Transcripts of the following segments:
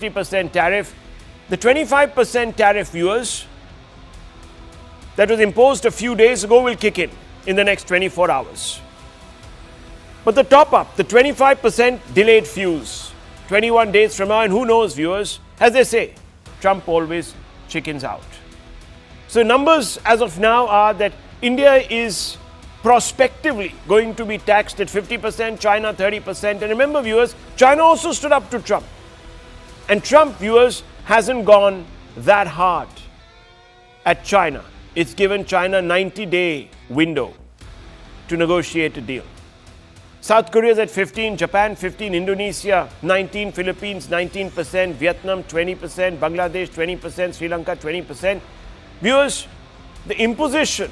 50% tariff. The 25% tariff, viewers, that was imposed a few days ago will kick in the next 24 hours. But the top up, the 25% delayed fuse, 21 days from now, and who knows, viewers, as they say, Trump always chickens out. So numbers as of now are that India is prospectively going to be taxed at 50%, China 30%. And remember, viewers, China also stood up to Trump. And Trump, viewers, hasn't gone that hard at China. It's given China a 90-day window to negotiate a deal. South Korea is at 15, Japan 15, Indonesia 19, Philippines 19%, Vietnam 20%, Bangladesh 20%, Sri Lanka 20%. Viewers, the imposition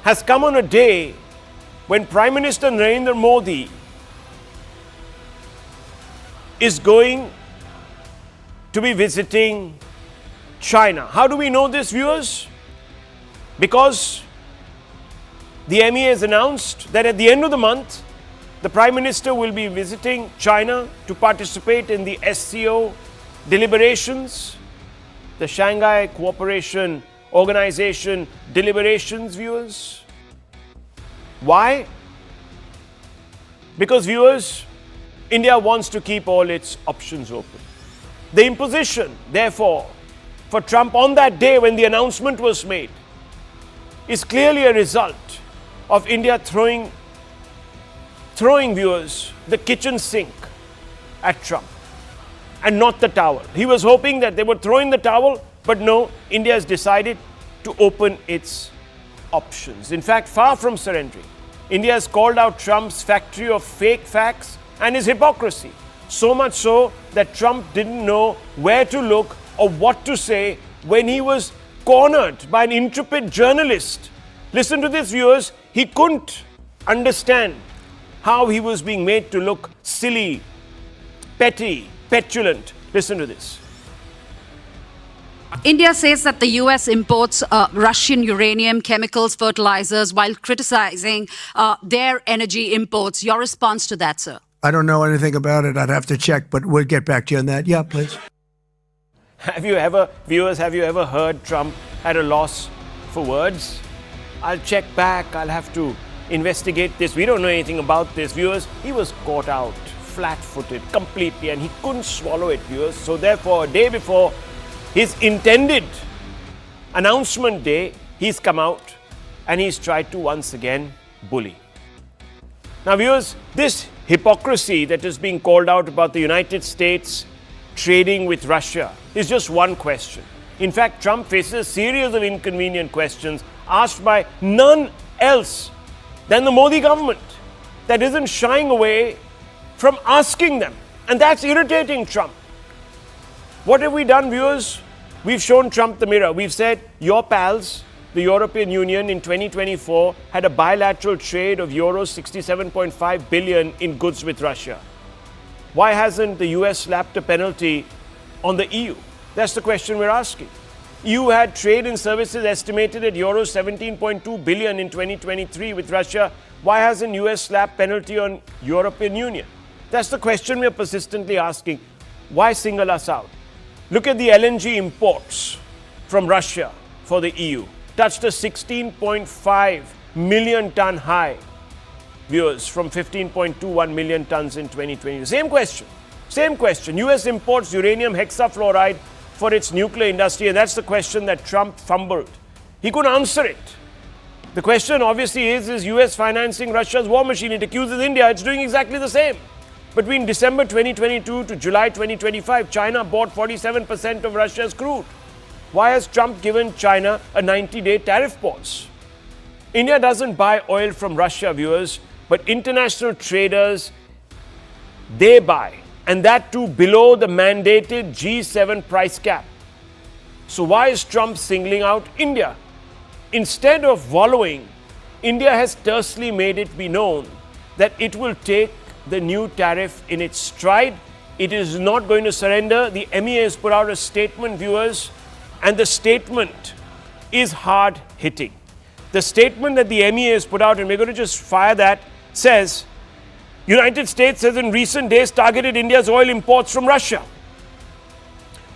has come on a day when Prime Minister Narendra Modi is going to be visiting China. How do we know this, viewers? Because the MEA has announced that at the end of the month, the Prime Minister will be visiting China to participate in the SCO deliberations, the Shanghai Cooperation Organization deliberations, viewers. Why? Because, viewers, India wants to keep all its options open. The imposition, therefore, for Trump on that day when the announcement was made is clearly a result of India throwing, viewers, the kitchen sink at Trump and not the towel. He was hoping that they would throw in the towel, but no, India has decided to open its options. In fact, far from surrendering, India has called out Trump's factory of fake facts and his hypocrisy. So much so that Trump didn't know where to look or what to say when he was cornered by an intrepid journalist. Listen to this, viewers. He couldn't understand how he was being made to look silly, petty, petulant. Listen to this. India says that the U.S. imports Russian uranium, chemicals, fertilizers, while criticizing their energy imports. Your response to that, sir? I don't know anything about it. I'd have to check, but we'll get back to you on that. Yeah, please. Have you ever heard Trump at a loss for words? I'll check back. I'll have to investigate this. We don't know anything about this, viewers. He was caught out, flat-footed, completely, and he couldn't swallow it, viewers. So therefore, a day before his intended announcement day, he's come out and he's tried to once again bully. Now, viewers, this hypocrisy that is being called out about the United States trading with Russia is just one question. In fact, Trump faces a series of inconvenient questions asked by none else than the Modi government that isn't shying away from asking them. And that's irritating Trump. What have we done, viewers? We've shown Trump the mirror. We've said, your pals, the European Union in 2024 had a bilateral trade of euros 67.5 billion in goods with Russia. Why hasn't the US slapped a penalty on the EU? That's the question we're asking. EU had trade in services estimated at euros 17.2 billion in 2023 with Russia. Why hasn't US slapped penalty on European Union? That's the question we're persistently asking. Why single us out? Look at the LNG imports from Russia for the EU. Touched a 16.5 million ton high, viewers, from 15.21 million tons in 2020. Same question. US imports uranium hexafluoride for its nuclear industry, and that's the question that Trump fumbled. He couldn't answer it. The question obviously is US financing Russia's war machine? It accuses India. It's doing exactly the same. Between December 2022 to July 2025, China bought 47% of Russia's crude. Why has Trump given China a 90-day tariff pause? India doesn't buy oil from Russia, viewers, but international traders, they buy, and that too below the mandated G7 price cap. So why is Trump singling out India? Instead of wallowing, India has tersely made it be known that it will take the new tariff in its stride. It is not going to surrender. The MEA has put out a statement, viewers, and the statement is hard-hitting. The statement that the MEA has put out, and we're going to just fire that, says, United States has in recent days targeted India's oil imports from Russia.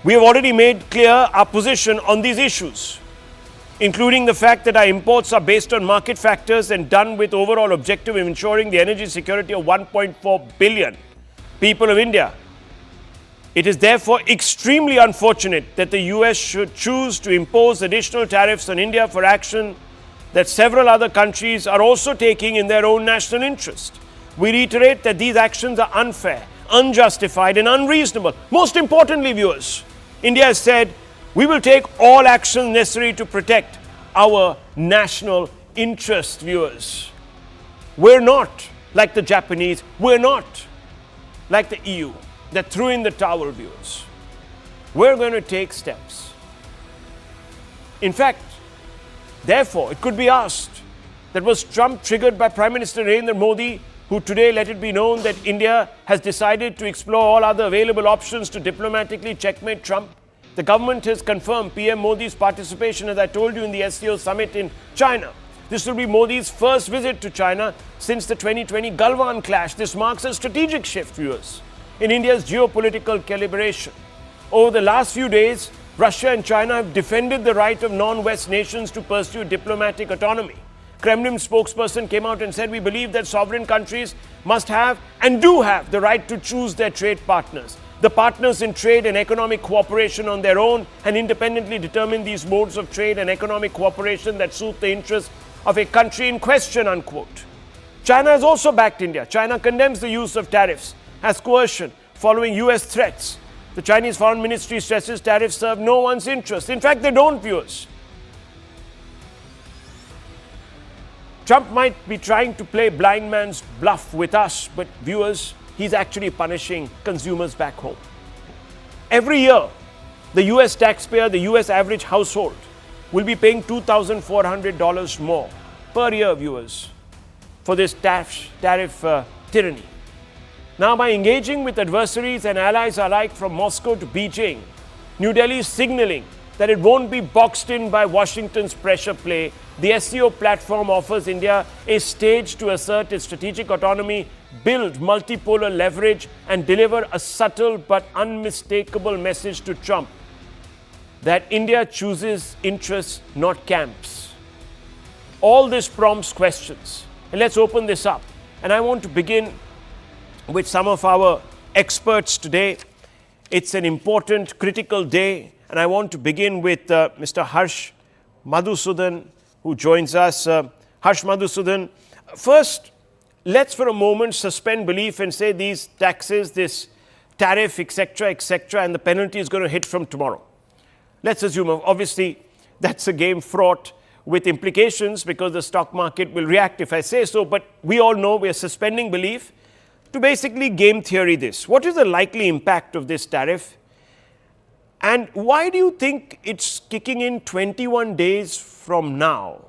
We have already made clear our position on these issues, including the fact that our imports are based on market factors and done with overall objective of ensuring the energy security of 1.4 billion people of India. It is therefore extremely unfortunate that the US should choose to impose additional tariffs on India for action that several other countries are also taking in their own national interest. We reiterate that these actions are unfair, unjustified, and unreasonable. Most importantly, viewers, India has said we will take all actions necessary to protect our national interest, viewers. We're not like the Japanese, we're not like the EU that threw in the towel, viewers. We're going to take steps. In fact, therefore, it could be asked that was Trump triggered by Prime Minister Narendra Modi, who today let it be known that India has decided to explore all other available options to diplomatically checkmate Trump? The government has confirmed PM Modi's participation, as I told you, in the SCO summit in China. This will be Modi's first visit to China since the 2020 Galwan clash. This marks a strategic shift, viewers, in India's geopolitical calibration. Over the last few days, Russia and China have defended the right of non-West nations to pursue diplomatic autonomy. Kremlin spokesperson came out and said, we believe that sovereign countries must have and do have the right to choose their trade partners. The partners in trade and economic cooperation on their own and independently determine these modes of trade and economic cooperation that suit the interests of a country in question, unquote. China has also backed India. China condemns the use of tariffs as coercion following US threats. The Chinese Foreign Ministry stresses tariffs serve no one's interest. In fact, they don't, viewers. Trump might be trying to play blind man's bluff with us, but viewers, he's actually punishing consumers back home. Every year, the US taxpayer, the US average household, will be paying $2,400 more per year, viewers, for this tariff tyranny. Now, by engaging with adversaries and allies alike from Moscow to Beijing, New Delhi is signaling that it won't be boxed in by Washington's pressure play. The SCO platform offers India a stage to assert its strategic autonomy, build multipolar leverage, and deliver a subtle but unmistakable message to Trump that India chooses interests, not camps. All this prompts questions. And let's open this up. And I want to begin with some of our experts today. It's an important, critical day, and I want to begin with Mr. Harsh Madhusudan, who joins us. Harsh Madhusudan, first, let's for a moment suspend belief and say these taxes, this tariff, etc., and the penalty is going to hit from tomorrow. Let's assume, obviously, that's a game fraught with implications because the stock market will react if I say so, but we all know we are suspending belief to basically game theory this. What is the likely impact of this tariff? And why do you think it's kicking in 21 days from now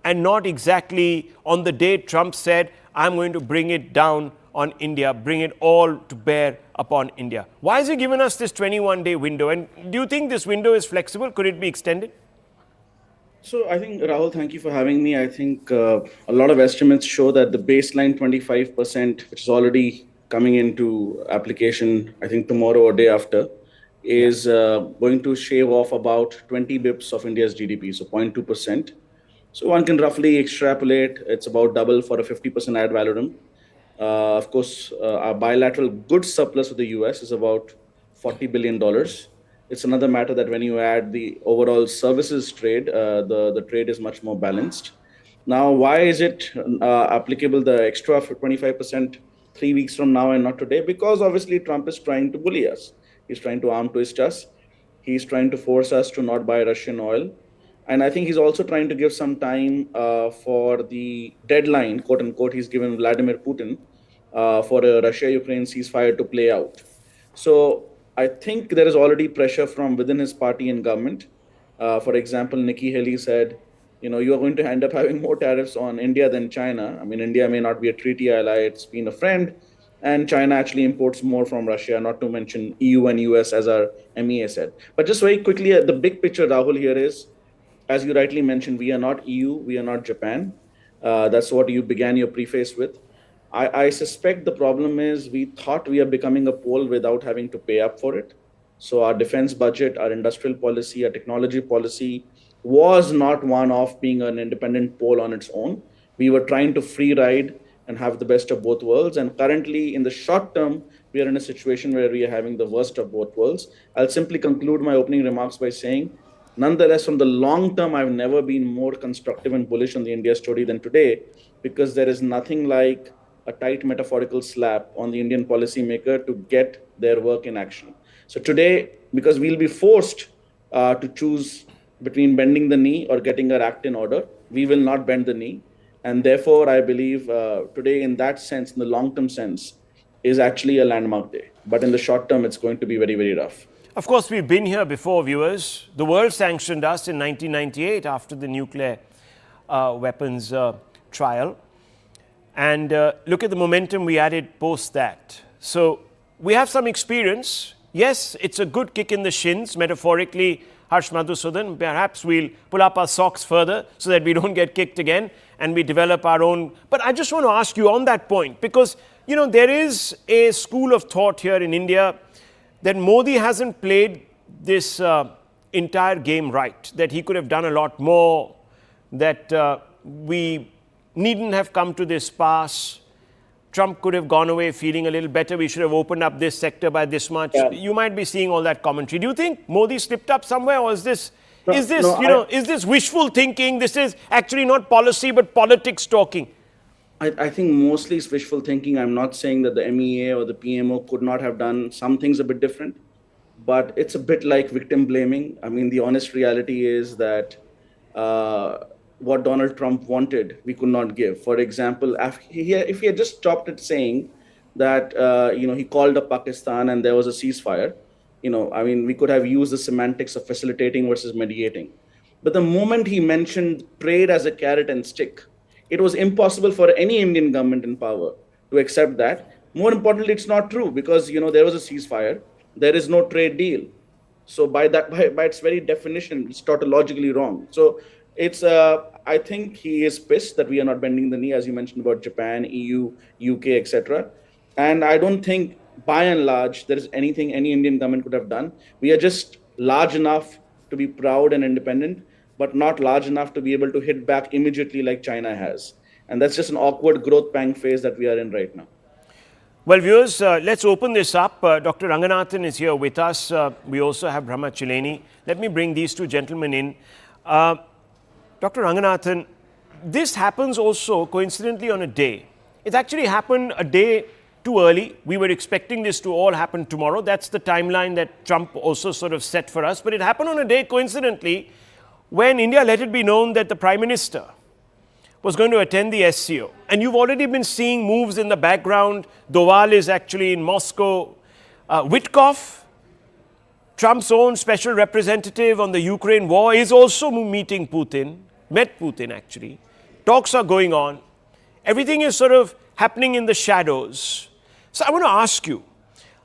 and not exactly on the day Trump said, I'm going to bring it down on India, bring it all to bear upon India? Why has he given us this 21-day window? And do you think this window is flexible? Could it be extended? So I think, Rahul, thank you for having me. I think a lot of estimates show that the baseline 25%, which is already coming into application, I think tomorrow or day after, is going to shave off about 20 bips of India's GDP, so 0.2%. So one can roughly extrapolate, it's about double for a 50% ad valorem. Of course, our bilateral goods surplus with the US is about $40 billion. It's another matter that when you add the overall services trade, the trade is much more balanced. Now, why is it applicable, the extra 25% 3 weeks from now and not today? Because obviously Trump is trying to bully us. He's trying to arm twist us. He's trying to force us to not buy Russian oil. And I think he's also trying to give some time for the deadline, quote unquote, he's given Vladimir Putin for a Russia-Ukraine ceasefire to play out. So I think there is already pressure from within his party and government. For example, Nikki Haley said, you are going to end up having more tariffs on India than China. I mean, India may not be a treaty ally, it's been a friend. And China actually imports more from Russia, not to mention EU and US, as our MEA said. But just very quickly, the big picture, Rahul, here is, as you rightly mentioned, we are not EU, we are not Japan. That's what you began your preface with. I suspect the problem is we thought we are becoming a pole without having to pay up for it. So our defense budget, our industrial policy, our technology policy was not one of being an independent pole on its own. We were trying to free ride and have the best of both worlds. And currently, in the short term, we are in a situation where we are having the worst of both worlds. I'll simply conclude my opening remarks by saying, nonetheless, from the long term, I've never been more constructive and bullish on the India story than today, because there is nothing like a tight metaphorical slap on the Indian policymaker to get their work in action. So today, because we'll be forced to choose between bending the knee or getting our act in order, we will not bend the knee. And therefore, I believe today, in that sense, in the long-term sense, is actually a landmark day. But in the short term, it's going to be very, very rough. Of course, we've been here before, viewers. The world sanctioned us in 1998 after the nuclear weapons trial. And look at the momentum we added post that. So we have some experience. Yes, it's a good kick in the shins, metaphorically, Harsh Madhusudan. Perhaps we'll pull up our socks further so that we don't get kicked again and we develop our own. But I just want to ask you on that point, because, you know, there is a school of thought here in India that Modi hasn't played this entire game right, that he could have done a lot more, that we needn't have come to this pass. Trump could have gone away feeling a little better. We should have opened up this sector by this much. Yeah. You might be seeing all that commentary. Do you think Modi slipped up somewhere, or is this is this wishful thinking? This is actually not policy but politics talking. I think mostly it's wishful thinking. I'm not saying that the MEA or the PMO could not have done some things a bit different, but it's a bit like victim blaming. I mean, the honest reality is that what Donald Trump wanted, we could not give. For example, if he had just stopped at saying that, he called up Pakistan and there was a ceasefire, I mean, we could have used the semantics of facilitating versus mediating. But the moment he mentioned trade as a carrot and stick, it was impossible for any Indian government in power to accept that. More importantly, it's not true because, there was a ceasefire. There is no trade deal. So by its very definition, it's tautologically wrong. So it's, I think he is pissed that we are not bending the knee, as you mentioned about Japan, EU, UK, etc. And I don't think, by and large, there is anything any Indian government could have done. We are just large enough to be proud and independent, but not large enough to be able to hit back immediately like China has. And that's just an awkward growth pang phase that we are in right now. Well, viewers, let's open this up. Dr. Ranganathan is here with us. We also have Brahma Chileni. Let me bring these two gentlemen in. Dr. Ranganathan, this happens also coincidentally on a day. It actually happened a day too early. We were expecting this to all happen tomorrow. That's the timeline that Trump also sort of set for us. But it happened on a day coincidentally when India let it be known that the Prime Minister was going to attend the SCO. And you've already been seeing moves in the background. Doval is actually in Moscow. Witkoff, Trump's own special representative on the Ukraine war, is also meeting Putin, met Putin actually. Talks are going on. Everything is sort of happening in the shadows. So I want to ask you,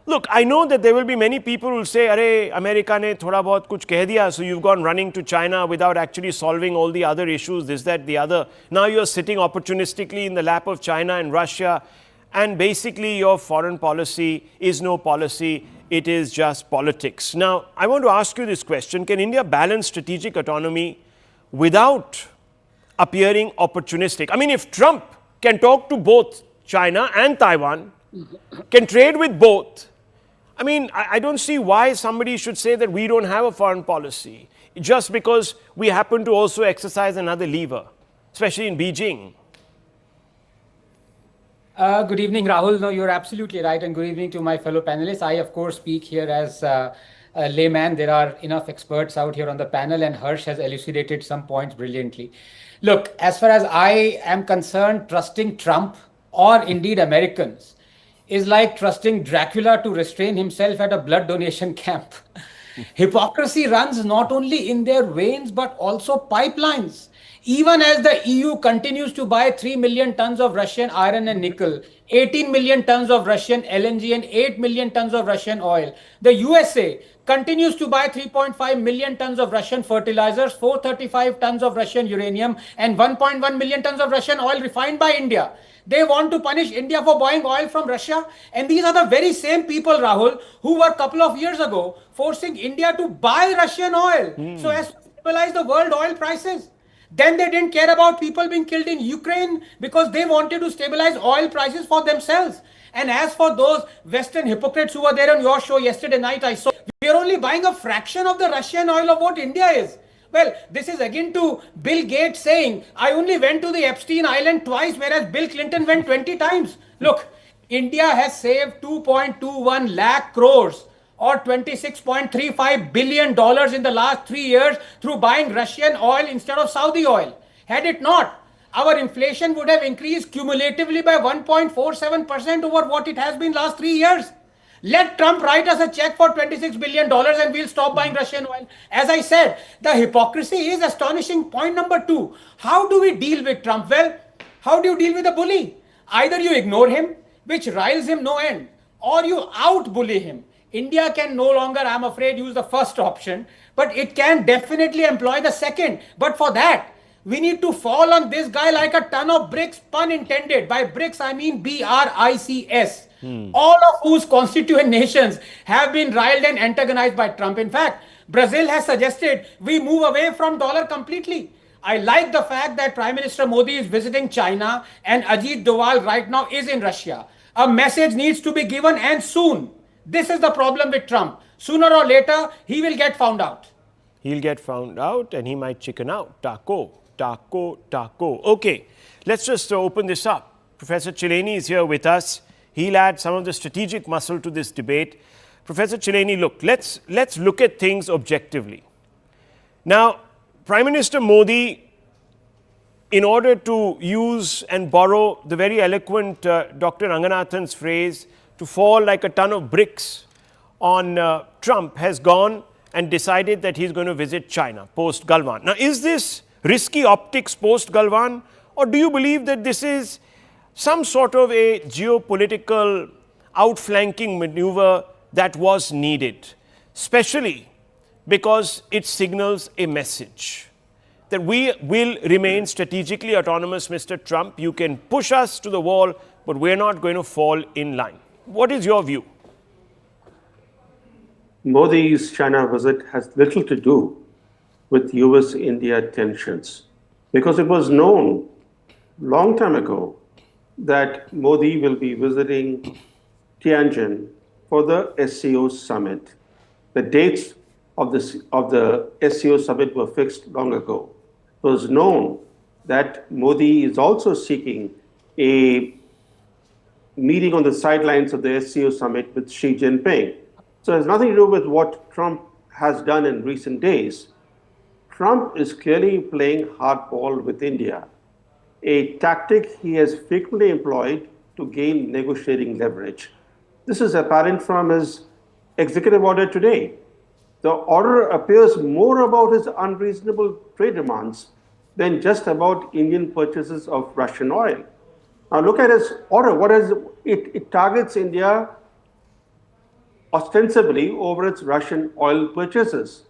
look, I know that there will be many people who will say, "Arey, America ne thoda bahut kuch keh diya, so you've gone running to China without actually solving all the other issues, this, that, the other. Now you're sitting opportunistically in the lap of China and Russia, and basically your foreign policy is no policy, it is just politics." Now, I want to ask you this question. Can India balance strategic autonomy without appearing opportunistic? I mean, if Trump can talk to both China and Taiwan, can trade with both, I mean, I don't see why somebody should say that we don't have a foreign policy just because we happen to also exercise another lever, especially in Beijing. Good evening, Rahul. No, you're absolutely right. And good evening to my fellow panelists. I, of course, speak here as a layman. There are enough experts out here on the panel, and Harsh has elucidated some points brilliantly. Look, as far as I am concerned, trusting Trump or indeed Americans is like trusting Dracula to restrain himself at a blood donation camp. Hypocrisy runs not only in their veins, but also pipelines. Even as the EU continues to buy 3 million tons of Russian iron and nickel, 18 million tons of Russian LNG and 8 million tons of Russian oil. The USA continues to buy 3.5 million tons of Russian fertilizers, 435 tons of Russian uranium, and 1.1 million tons of Russian oil refined by India. They want to punish India for buying oil from Russia. And these are the very same people, Rahul, who were a couple of years ago forcing India to buy Russian oil so as to stabilize the world oil prices. Then they didn't care about people being killed in Ukraine because they wanted to stabilize oil prices for themselves. And as for those Western hypocrites who were there on your show yesterday night, I saw we are only buying a fraction of the Russian oil of what India is. Well, this is again to Bill Gates saying, I only went to the Epstein Island twice, whereas Bill Clinton went 20 times. Look, India has saved 2.21 lakh crores or $26.35 billion in the last 3 years through buying Russian oil instead of Saudi oil. Had it not, our inflation would have increased cumulatively by 1.47% over what it has been last 3 years. Let Trump write us a check for $26 billion and we'll stop buying Russian oil. As I said, the hypocrisy is astonishing. Point number two, how do we deal with Trump? Well, how do you deal with a bully? Either you ignore him, which riles him no end, or you out-bully him. India can no longer, I'm afraid, use the first option, but it can definitely employ the second. But for that, we need to fall on this guy like a ton of bricks, pun intended. By bricks, I mean BRICS. All of whose constituent nations have been riled and antagonized by Trump. In fact, Brazil has suggested we move away from dollar completely. I like the fact that Prime Minister Modi is visiting China and Ajit Doval right now is in Russia. A message needs to be given and soon. This is the problem with Trump. Sooner or later, he will get found out. He'll get found out and he might chicken out. Taco, taco, taco. Okay, let's just open this up. Professor Chileni is here with us. He'll add some of the strategic muscle to this debate. Professor Chileni, look, let's look at things objectively. Now, Prime Minister Modi, in order to use and borrow the very eloquent Dr. Ranganathan's phrase, to fall like a ton of bricks on Trump, has gone and decided that he's going to visit China post-Galwan. Now, is this risky optics post-Galwan, or do you believe that this is some sort of a geopolitical outflanking maneuver that was needed, especially because it signals a message that we will remain strategically autonomous, Mr. Trump. You can push us to the wall, but we're not going to fall in line. What is your view? Modi's China visit has little to do with U.S. India tensions because it was known long time ago that Modi will be visiting Tianjin for the SCO summit. The dates of the SCO summit were fixed long ago. It was known that Modi is also seeking a meeting on the sidelines of the SCO summit with Xi Jinping. So it has nothing to do with what Trump has done in recent days. Trump is clearly playing hardball with India, a tactic he has frequently employed to gain negotiating leverage. This is apparent from his executive order today. The order appears more about his unreasonable trade demands than just about Indian purchases of Russian oil. Now look at his order. It targets India ostensibly over its Russian oil purchases.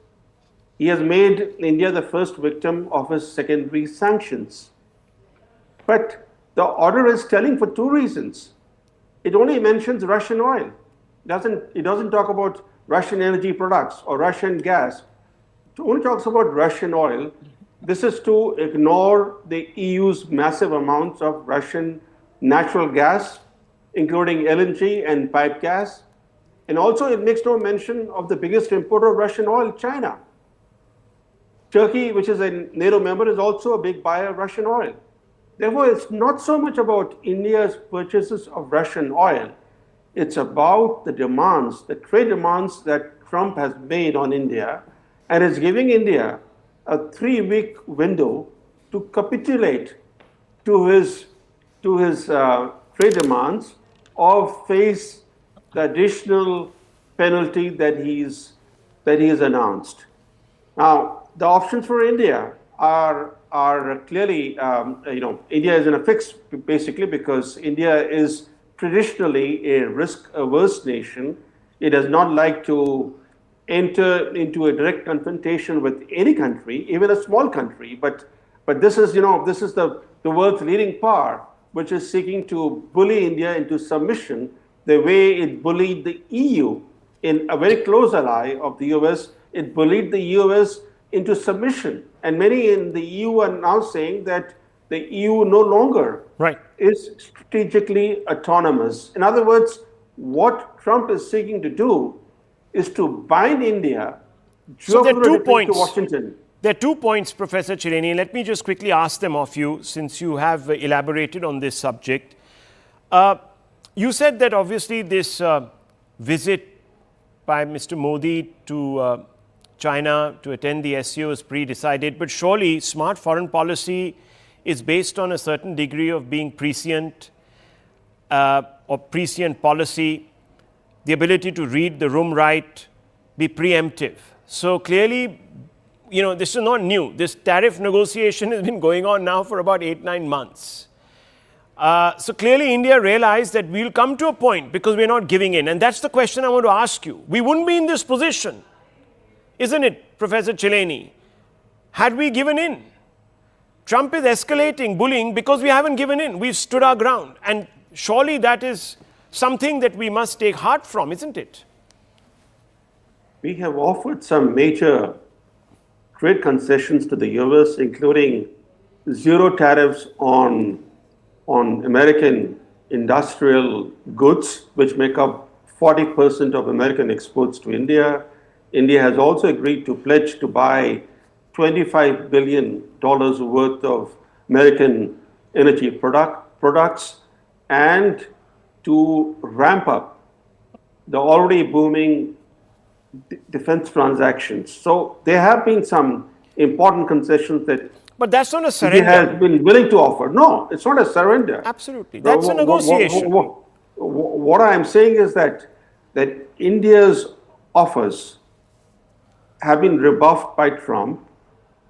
He has made India the first victim of his secondary sanctions. But the order is telling for two reasons. It only mentions Russian oil. It doesn't talk about Russian energy products or Russian gas. It only talks about Russian oil. This is to ignore the EU's massive amounts of Russian natural gas, including LNG and pipe gas. And also it makes no mention of the biggest importer of Russian oil, China. Turkey, which is a NATO member, is also a big buyer of Russian oil. Therefore, it's not so much about India's purchases of Russian oil. It's about the demands, the trade demands that Trump has made on India, and is giving India a 3-week window to capitulate to his trade demands or face the additional penalty that he's announced. Now, the options for India are clearly, India is in a fix basically because India is traditionally a risk-averse nation. It does not like to enter into a direct confrontation with any country, even a small country. But this is, this is the world's leading power, which is seeking to bully India into submission the way it bullied the EU, in a very close ally of the US. It bullied the US into submission. And many in the EU are now saying that the EU no longer is strategically autonomous. In other words, what Trump is seeking to do is to bind India geopolitically to Washington. There are 2 points, Professor Chileni. Let me just quickly ask them of you, since you have elaborated on this subject. You said that obviously this visit by Mr. Modi to China to attend the SCO is pre-decided, but surely smart foreign policy is based on a certain degree of being prescient or prescient policy, the ability to read the room right, be preemptive. So clearly, this is not new. This tariff negotiation has been going on now for about 8-9 months. So clearly India realized that we'll come to a point because we're not giving in. And that's the question I want to ask you. We wouldn't be in this position, isn't it, Professor Chileni, had we given in? Trump is escalating bullying because we haven't given in. We've stood our ground. And surely that is something that we must take heart from, isn't it? We have offered some major trade concessions to the US, including zero tariffs on American industrial goods, which make up 40% of American exports to India. India has also agreed to pledge to buy $25 billion worth of American energy products and to ramp up the already booming defense transactions. So there have been some important concessions that but that's not a surrender. He has been willing to offer. No, it's not a surrender. Absolutely. That's a negotiation. What I'm saying is that India's offers have been rebuffed by Trump,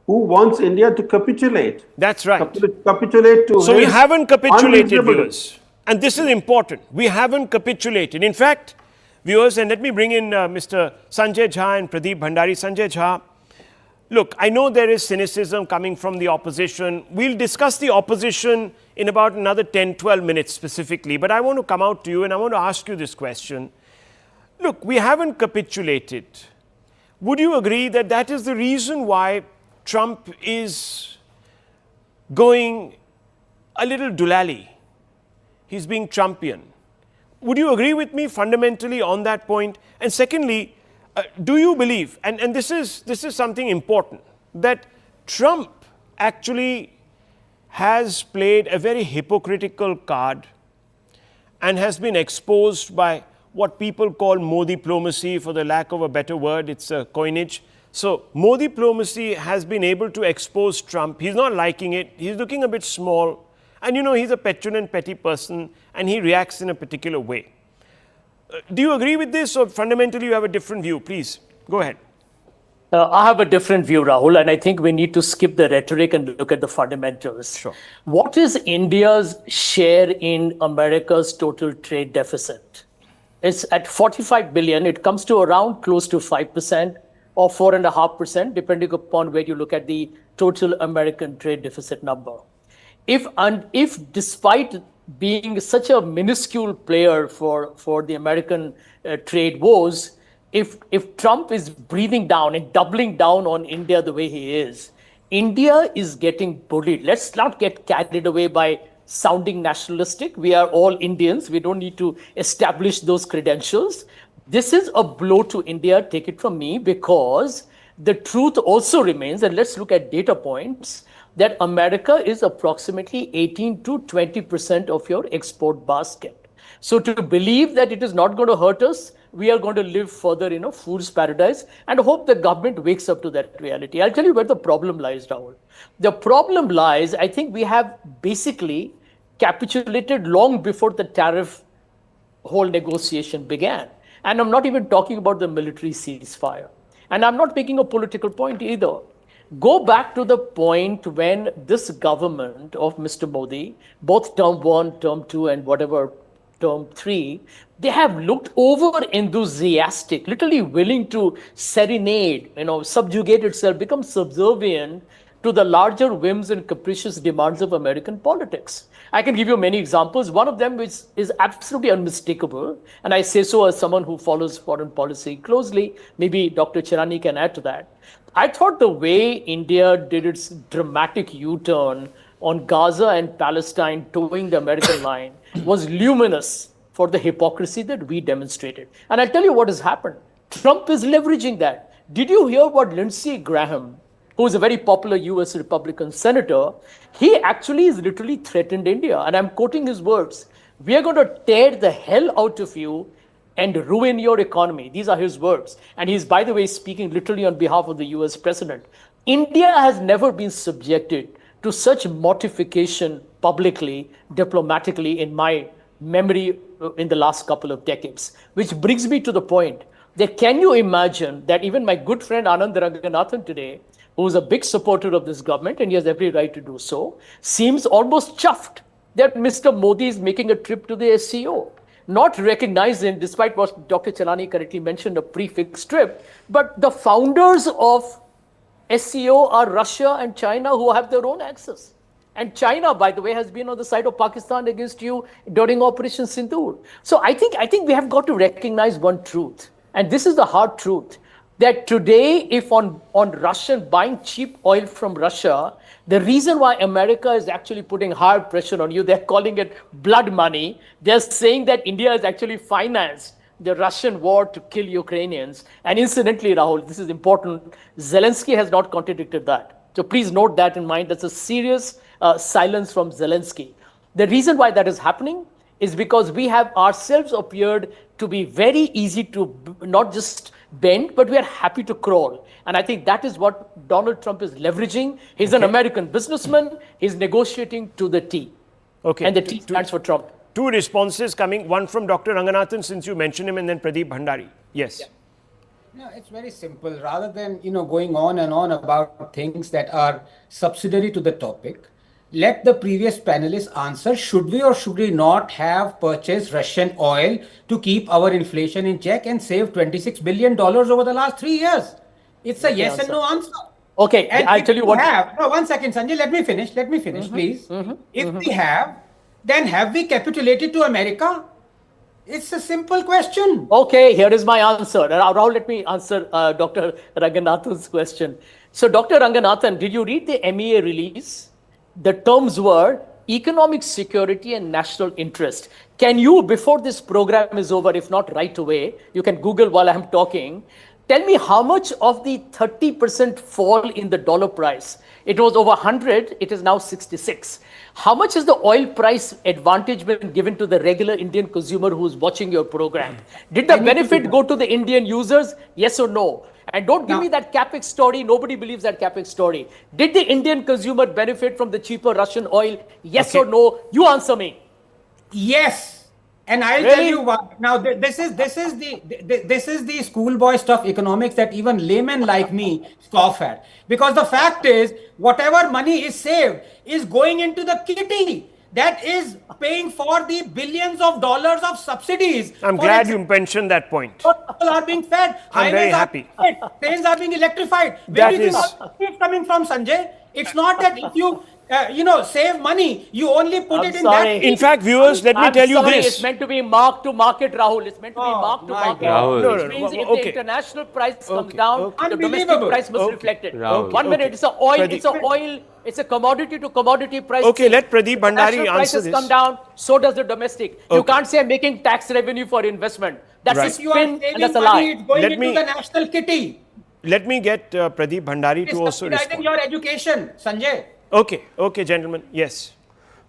who wants India to capitulate. That's right. Capitulate to So we haven't capitulated, viewers. And this is important. We haven't capitulated. In fact, viewers, and let me bring in Mr. Sanjay Jha and Pradeep Bhandari. Sanjay Jha, look, I know there is cynicism coming from the opposition. We'll discuss the opposition in about another 10, 12 minutes specifically. But I want to come out to you and I want to ask you this question. Look, we haven't capitulated. Would you agree that that is the reason why Trump is going a little doolally? He's being Trumpian. Would you agree with me fundamentally on that point? And secondly, do you believe, and this is something important, that Trump actually has played a very hypocritical card and has been exposed by what people call Modi diplomacy, for the lack of a better word, it's a coinage. So Modi diplomacy has been able to expose Trump. He's not liking it. He's looking a bit small. And he's a petulant, petty person, and he reacts in a particular way. Do you agree with this, or fundamentally you have a different view? Please, go ahead. I have a different view, Rahul, and I think we need to skip the rhetoric and look at the fundamentals. Sure. What is India's share in America's total trade deficit? It's at 45 billion. It comes to around close to 5% or 4.5%, depending upon where you look at the total American trade deficit number. If despite being such a minuscule player for the American trade wars, if Trump is breathing down and doubling down on India the way he is, India is getting bullied. Let's not get carried away by sounding nationalistic. We are all Indians. We don't need to establish those credentials. This is a blow to India, take it from me, because the truth also remains, and let's look at data points, that America is approximately 18 to 20% of your export basket. So to believe that it is not going to hurt us, we are going to live further in a fool's paradise and hope the government wakes up to that reality. I'll tell you where the problem lies, Rahul. The problem lies, I think we have basically capitulated long before the tariff whole negotiation began. And I'm not even talking about the military ceasefire. And I'm not making a political point either. Go back to the point when this government of Mr. Modi, both term 1, term 2, and whatever term 3, they have looked over enthusiastic, literally willing to serenade, subjugate itself, become subservient to the larger whims and capricious demands of American politics. I can give you many examples. One of them is absolutely unmistakable, and I say so as someone who follows foreign policy closely. Maybe Dr. Chirani can add to that. I thought the way India did its dramatic U-turn on Gaza and Palestine towing the American line was luminous for the hypocrisy that we demonstrated. And I'll tell you what has happened. Trump is leveraging that. Did you hear what Lindsey Graham, who is a very popular US Republican senator, he actually has literally threatened India. And I'm quoting his words. We are going to tear the hell out of you and ruin your economy. These are his words. And he's, by the way, speaking literally on behalf of the US president. India has never been subjected to such mortification publicly, diplomatically, in my memory in the last couple of decades. Which brings me to the point that can you imagine that even my good friend Anand Ranganathan today, who is a big supporter of this government, and he has every right to do so, seems almost chuffed that Mr. Modi is making a trip to the SCO. Not recognizing, despite what Dr. Chalani correctly mentioned, a prefix trip, but the founders of SCO are Russia and China, who have their own access. And China, by the way, has been on the side of Pakistan against you during Operation Sindoor. So I think we have got to recognize one truth, and this is the hard truth, that today, if on Russian buying cheap oil from Russia, the reason why America is actually putting hard pressure on you, they're calling it blood money. They're saying that India has actually financed the Russian war to kill Ukrainians. And incidentally, Rahul, this is important, Zelensky has not contradicted that. So please note that in mind. That's a serious silence from Zelensky. The reason why that is happening is because we have ourselves appeared to be very easy to not just bend, but we are happy to crawl. And I think that is what Donald Trump is leveraging. He's an American businessman. He's negotiating to the T. Okay. And the T stands for Trump. Two responses coming, one from Dr. Ranganathan, since you mentioned him, and then Pradeep Bhandari. Yes. Yeah. No, it's very simple. Rather than going on and on about things that are subsidiary to the topic, let the previous panelists answer, should we or should we not have purchased Russian oil to keep our inflation in check and save $26 billion over the last 3 years? It's a yes and no answer. Okay, and I'll tell you what. No, 1 second, Sanjay, let me finish, please. If we have, then have we capitulated to America? It's a simple question. Okay, here is my answer. Rahul, let me answer Dr. Ranganathan's question. So, Dr. Ranganathan, did you read the MEA release? The terms were economic security and national interest. Can you, before this program is over, if not right away, you can Google while I'm talking, tell me how much of the 30% fall in the dollar price? It was over 100, it is now 66. How much is the oil price advantage been given to the regular Indian consumer who's watching your program? Did the benefit go to the Indian users? Yes or no? And don't give me that capex story. Nobody believes that capex story. Did the Indian consumer benefit from the cheaper Russian oil? Yes or no? You answer me. Yes. And I'll tell you what. Now, this is the schoolboy stuff economics that even laymen like me scoff at. Because the fact is, whatever money is saved is going into the kitty that is paying for the billions of dollars of subsidies. I'm glad you mentioned that point. People are being fed. I'm very happy. Trains are being electrified. That is coming from, Sanjay. It's not that if you save money, you only put it in sorry. that. In fact, viewers, let me tell you this. It's meant to be mark to market, Rahul. It's meant to be mark to market. Rahul. No, Which means if the international price comes down, the domestic Unbelievable. price must reflect it. Rahul. 1 minute, it's a oil, it's a commodity to commodity price. Okay, let Pradeep Bhandari National answer prices this. come down, so does the domestic. You can't say I'm making tax revenue for investment. That's Right. a If you are spin and saving that's a money, lie. it's going Let into me- the national kitty. Let me get Pradeep Bhandari to also Subsidizing respond. your education, Sanjay. Okay, gentlemen. Yes.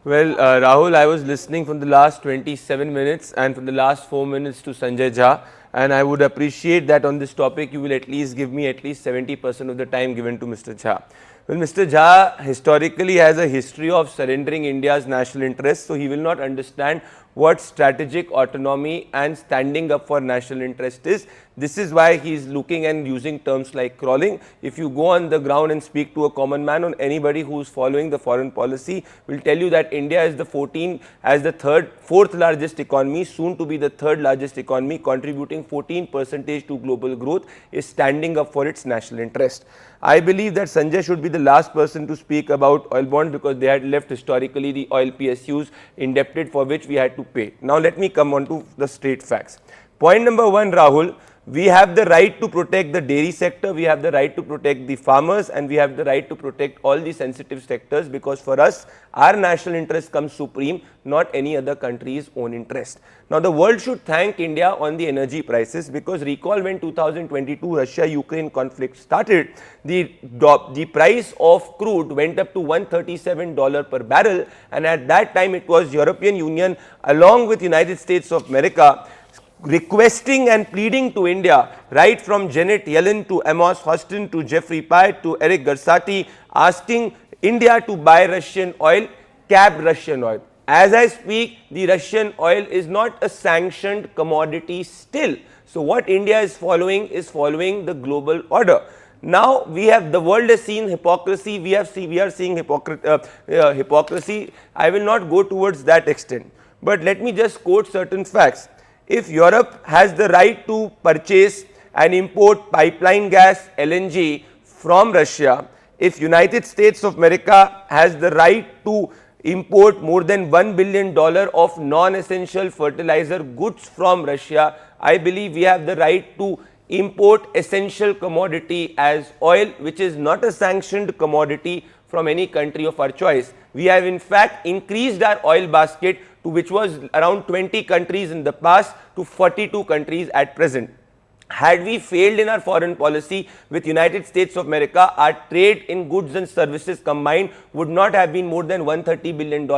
Well, Rahul, I was listening from the last 27 minutes and from the last 4 minutes to Sanjay Jha, and I would appreciate that on this topic you will at least give me at least 70% of the time given to Mr. Jha. Well, Mr. Jha historically has a history of surrendering India's national interests, so he will not understand what strategic autonomy and standing up for national interest is. This is why he is looking and using terms like crawling. If you go on the ground and speak to a common man or anybody who is following the foreign policy, will tell you that India is the fourth largest economy, soon to be the third largest economy, contributing 14% to global growth, is standing up for its national interest. I believe that Sanjay should be the last person to speak about oil bonds because they had left historically the oil PSUs indebted, for which we had to pay. Now let me come on to the straight facts. Point number one, Rahul, we have the right to protect the dairy sector, we have the right to protect the farmers, and we have the right to protect all the sensitive sectors, because for us, our national interest comes supreme, not any other country's own interest. Now the world should thank India on the energy prices, because recall when 2022 Russia-Ukraine conflict started, the price of crude went up to $137 per barrel, and at that time it was European Union along with United States of America requesting and pleading to India, right from Janet Yellen to Amos Houston to Jeffrey Pyatt to Eric Garcetti, asking India to buy Russian oil, cap Russian oil. As I speak, the Russian oil is not a sanctioned commodity still. So what India is following the global order. Now the world has seen hypocrisy. We are seeing hypocrisy. I will not go towards that extent, but let me just quote certain facts. If Europe has the right to purchase and import pipeline gas LNG from Russia, if United States of America has the right to import more than $1 billion of non-essential fertilizer goods from Russia, I believe we have the right to import essential commodity as oil, which is not a sanctioned commodity from any country of our choice. We have in fact increased our oil basket to which was around 20 countries in the past to 42 countries at present. Had we failed in our foreign policy with United States of America, our trade in goods and services combined would not have been more than $130 billion,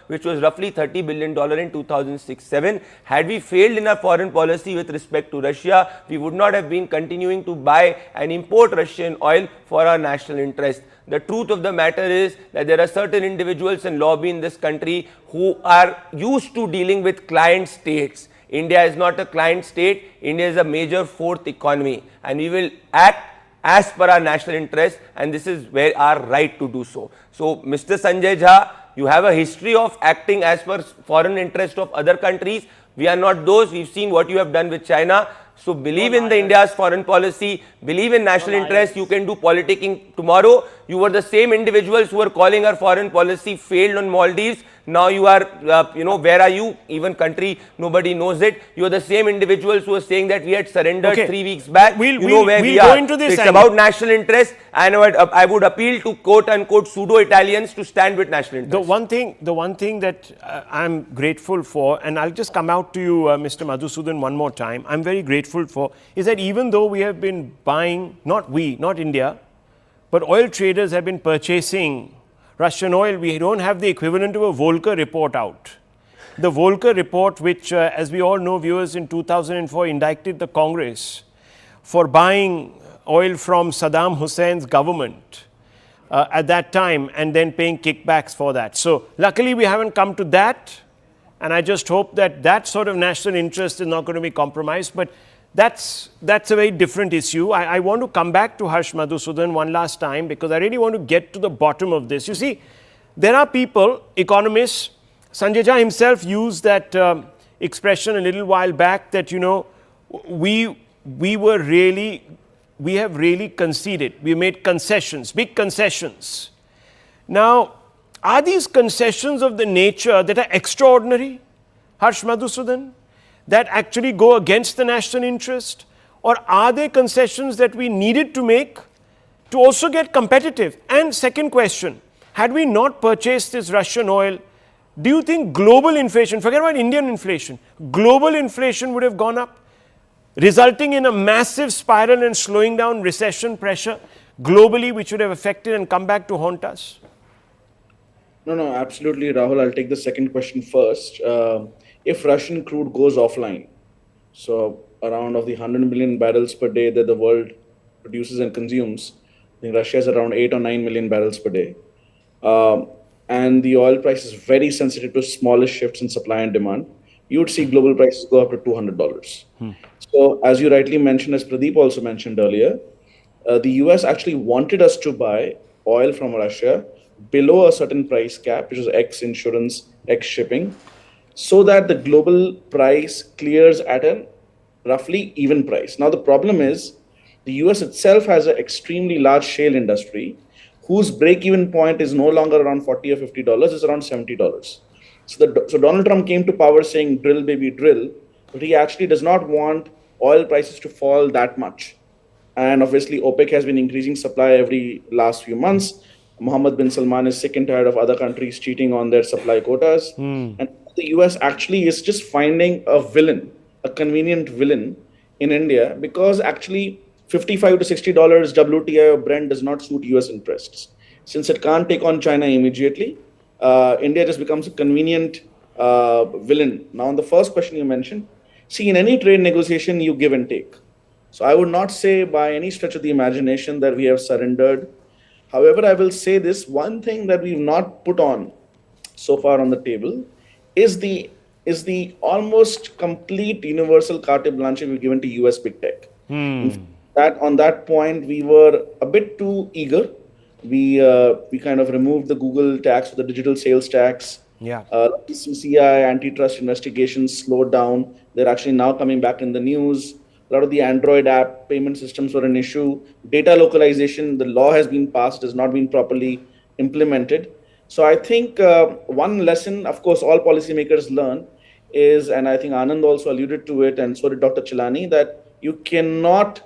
which was roughly $30 billion in 2006-07. Had we failed in our foreign policy with respect to Russia, we would not have been continuing to buy and import Russian oil for our national interest. The truth of the matter is that there are certain individuals and lobby in this country who are used to dealing with client states. India is not a client state. India is a major fourth economy, and we will act as per our national interest, and this is where our right to do so. So, Mr. Sanjay Jha, you have a history of acting as per foreign interest of other countries. We are not those. We've seen what you have done with China. So believe in the India's foreign policy, believe in national interest. You can do politicking tomorrow. You were the same individuals who were calling our foreign policy failed on Maldives. Now you are, where are you? Even country, nobody knows it. You are the same individuals who are saying that we had surrendered 3 weeks back. We'll Go into this. It's about national interest, and I would appeal to quote unquote pseudo Italians to stand with national interest. The one thing that I'm grateful for, and I'll just come out to you, Mr. Madhusudan, one more time. I'm very grateful for is that even though we have been buying, not India, but oil traders have been purchasing Russian oil, we don't have the equivalent of a Volcker report out. The Volcker report, which as we all know, viewers, in 2004 indicted the Congress for buying oil from Saddam Hussein's government at that time and then paying kickbacks for that. So luckily we haven't come to that, and I just hope that that sort of national interest is not going to be compromised. But that's a very different issue. I want to come back to Harsh Madhusudan one last time, because I really want to get to the bottom of this. You see, there are people, economists, Sanjay Jha himself used that expression a little while back that, we have really conceded. We made concessions, big concessions. Now, are these concessions of the nature that are extraordinary, Harsh Madhusudan, that actually go against the national interest? Or are they concessions that we needed to make to also get competitive? And second question, had we not purchased this Russian oil, do you think global inflation, forget about Indian inflation, global inflation would have gone up, resulting in a massive spiral and slowing down recession pressure globally, which would have affected and come back to haunt us? No, absolutely, Rahul. I'll take the second question first. If Russian crude goes offline, so around of the 100 million barrels per day that the world produces and consumes, I think Russia is around 8 or 9 million barrels per day. And the oil price is very sensitive to smallest shifts in supply and demand. You would see global prices go up to $200. So, as you rightly mentioned, as Pradeep also mentioned earlier, the US actually wanted us to buy oil from Russia below a certain price cap, which is X insurance, X shipping, so that the global price clears at a roughly even price. Now, the problem is the US itself has an extremely large shale industry whose break-even point is no longer around $40 or $50, it's around $70. So Donald Trump came to power saying, drill, baby, drill, but he actually does not want oil prices to fall that much. And obviously, OPEC has been increasing supply every last few months. Mohammed bin Salman is sick and tired of other countries cheating on their supply quotas. And the US actually is just finding a villain, a convenient villain in India, because actually $55 to $60 WTI or Brent does not suit US interests. Since it can't take on China immediately, India just becomes a convenient villain. Now, on the first question you mentioned, see, in any trade negotiation, you give and take. So I would not say by any stretch of the imagination that we have surrendered. However, I will say this one thing that we've not put on so far on the table is the almost complete universal carte blanche we've given to US big tech. That on that point, we were a bit too eager. We kind of removed the Google tax, the digital sales tax. Yeah. CCI antitrust investigations slowed down. They're actually now coming back in the news. A lot of the Android app payment systems were an issue. Data localization, the law has been passed, has not been properly implemented. So I think one lesson, of course, all policymakers learn is, and I think Anand also alluded to it, and so did Dr. Chilani, that you cannot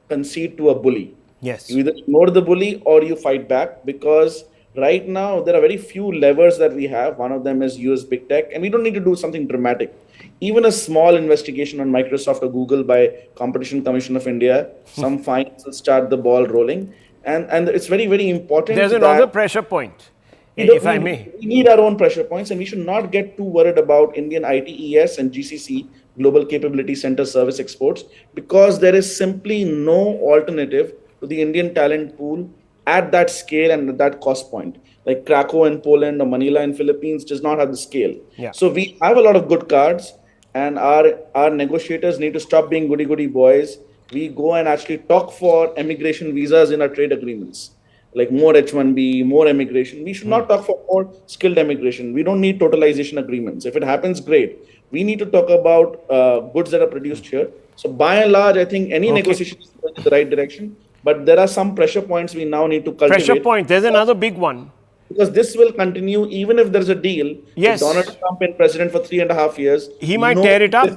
concede to a bully. Yes. You either ignore the bully or you fight back, because right now there are very few levers that we have. One of them is US big tech, and we don't need to do something dramatic. Even a small investigation on Microsoft or Google by Competition Commission of India, some fines will start the ball rolling. And it's very, very important. There's another pressure point, if I may. We need our own pressure points, and we should not get too worried about Indian ITES and GCC, Global Capability Center Service Exports, because there is simply no alternative to the Indian talent pool at that scale and at that cost point. Like Krakow in Poland or Manila in Philippines does not have the scale. Yeah. So we have a lot of good cards, and our negotiators need to stop being goody-goody boys. We go and actually talk for immigration visas in our trade agreements, like more H-1B, more immigration. We should not talk for more skilled immigration. We don't need totalization agreements. If it happens, great. We need to talk about goods that are produced here. So by and large, I think any negotiation is going in the right direction. But there are some pressure points we now need to cultivate. Pressure point. There's another big one. Because this will continue even if there's a deal. Yes. With Donald Trump in president for 3.5 years. He might tear it up.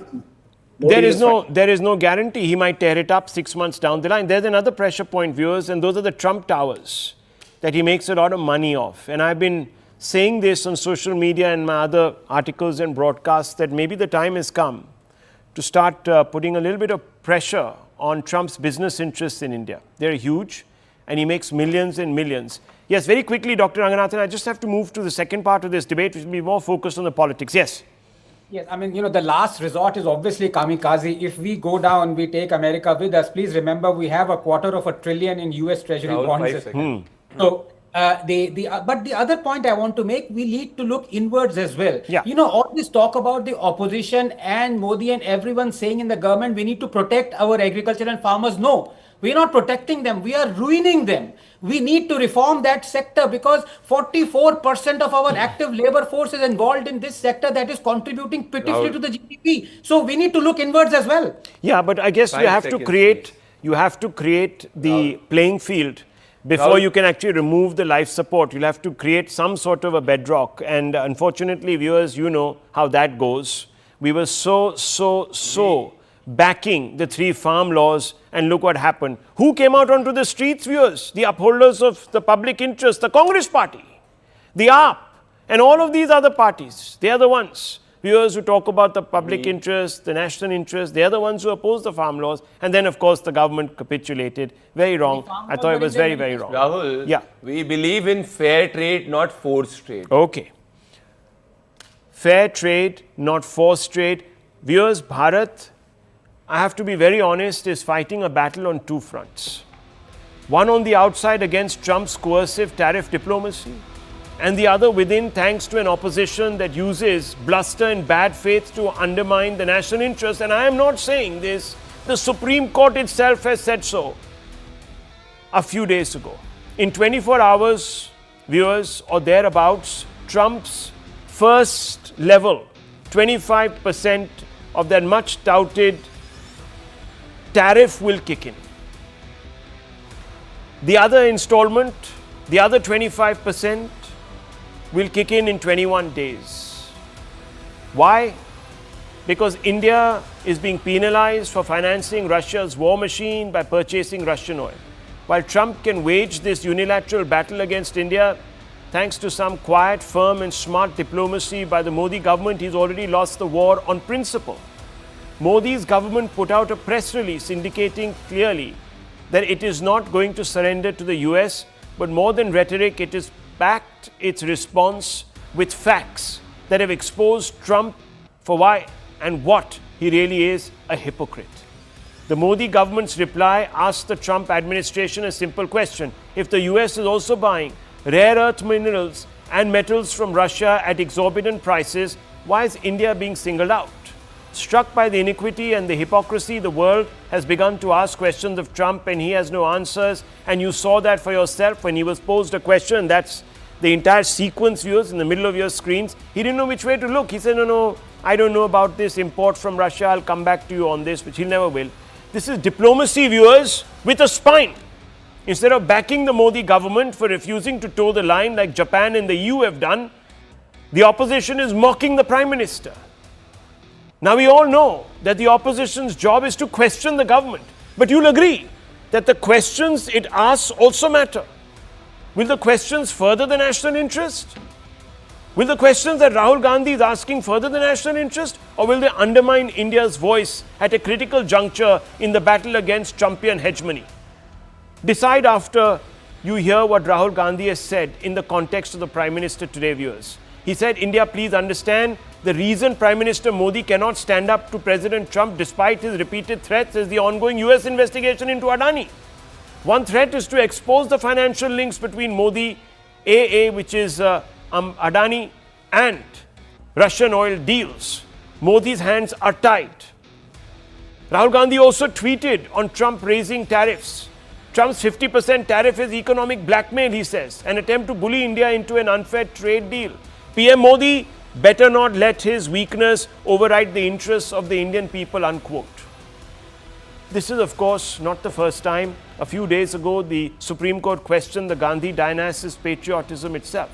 There is is no guarantee. He might tear it up 6 months down the line. There's another pressure point, viewers, and those are the Trump towers that he makes a lot of money off. And I've been saying this on social media and my other articles and broadcasts, that maybe the time has come to start putting a little bit of pressure on Trump's business interests in India. They're huge, and he makes millions and millions. Yes, very quickly, Dr. Ranganathan, I just have to move to the second part of this debate, which will be more focused on the politics. Yes. Yes, I mean, the last resort is obviously kamikaze. If we go down, we take America with us. Please remember, we have $250 billion in US Treasury bonds. So, but the other point I want to make, we need to look inwards as well. Yeah. All this talk about the opposition and Modi and everyone saying in the government, we need to protect our agriculture and farmers. No, we're not protecting them. We are ruining them. We need to reform that sector, because 44% of our active labor force is involved in this sector that is contributing pitifully to the GDP. So we need to look inwards as well. Yeah, but I guess you have to create the playing field before you can actually remove the life support. You'll have to create some sort of a bedrock. And unfortunately, viewers, you know how that goes. We were so backing the 3 farm laws, and look what happened. Who came out onto the streets, viewers? The upholders of the public interest, the Congress party, the AAP, and all of these other parties. They are the ones, viewers, who talk about the public interest, the national interest. They are the ones who oppose the farm laws. And then, of course, the government capitulated. Very wrong. I thought it was very, very wrong. Rahul, we believe in fair trade, not forced trade. Okay. Fair trade, not forced trade. Viewers, Bharat, I have to be very honest, is fighting a battle on 2 fronts. One on the outside against Trump's coercive tariff diplomacy, and the other within thanks to an opposition that uses bluster and bad faith to undermine the national interest. And I am not saying this, the Supreme Court itself has said so a few days ago. In 24 hours, viewers, or thereabouts, Trump's first level, 25% of that much touted tariff will kick in. The other installment, the other 25%, will kick in 21 days. Why? Because India is being penalized for financing Russia's war machine by purchasing Russian oil. While Trump can wage this unilateral battle against India, thanks to some quiet, firm and smart diplomacy by the Modi government, he's already lost the war on principle. Modi's government put out a press release indicating clearly that it is not going to surrender to the US, but more than rhetoric, it has backed its response with facts that have exposed Trump for why and what he really is, a hypocrite. The Modi government's reply asked the Trump administration a simple question. If the US is also buying rare earth minerals and metals from Russia at exorbitant prices, why is India being singled out? Struck by the iniquity and the hypocrisy, the world has begun to ask questions of Trump and he has no answers. And you saw that for yourself when he was posed a question. That's the entire sequence, viewers, in the middle of your screens. He didn't know which way to look. He said, no, I don't know about this import from Russia. I'll come back to you on this, which he never will. This is diplomacy, viewers, with a spine. Instead of backing the Modi government for refusing to toe the line like Japan and the EU have done, the opposition is mocking the Prime Minister. Now we all know that the opposition's job is to question the government. But you'll agree that the questions it asks also matter. Will the questions further the national interest? Will the questions that Rahul Gandhi is asking further the national interest? Or will they undermine India's voice at a critical juncture in the battle against Trumpian hegemony? Decide after you hear what Rahul Gandhi has said in the context of the Prime Minister today, viewers. He said, India, please understand, the reason Prime Minister Modi cannot stand up to President Trump despite his repeated threats is the ongoing US investigation into Adani. One threat is to expose the financial links between Modi, AA, which is Adani, and Russian oil deals. Modi's hands are tied. Rahul Gandhi also tweeted on Trump raising tariffs. Trump's 50% tariff is economic blackmail, he says, an attempt to bully India into an unfair trade deal. PM Modi better not let his weakness override the interests of the Indian people, unquote. This is, of course, not the first time. A few days ago, the Supreme Court questioned the Gandhi dynast's patriotism itself.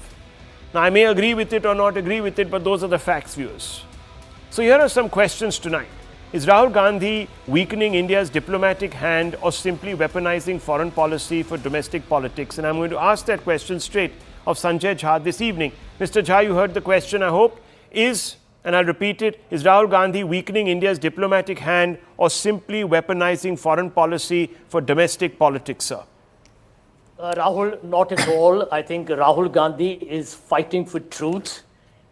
Now, I may agree with it or not agree with it, but those are the facts, viewers. So here are some questions tonight. Is Rahul Gandhi weakening India's diplomatic hand or simply weaponizing foreign policy for domestic politics? And I'm going to ask that question straight of Sanjay Jha this evening. Mr. Jha, you heard the question, I hope. And I'll repeat it, is Rahul Gandhi weakening India's diplomatic hand or simply weaponizing foreign policy for domestic politics, sir? Rahul, not at all. I think Rahul Gandhi is fighting for truth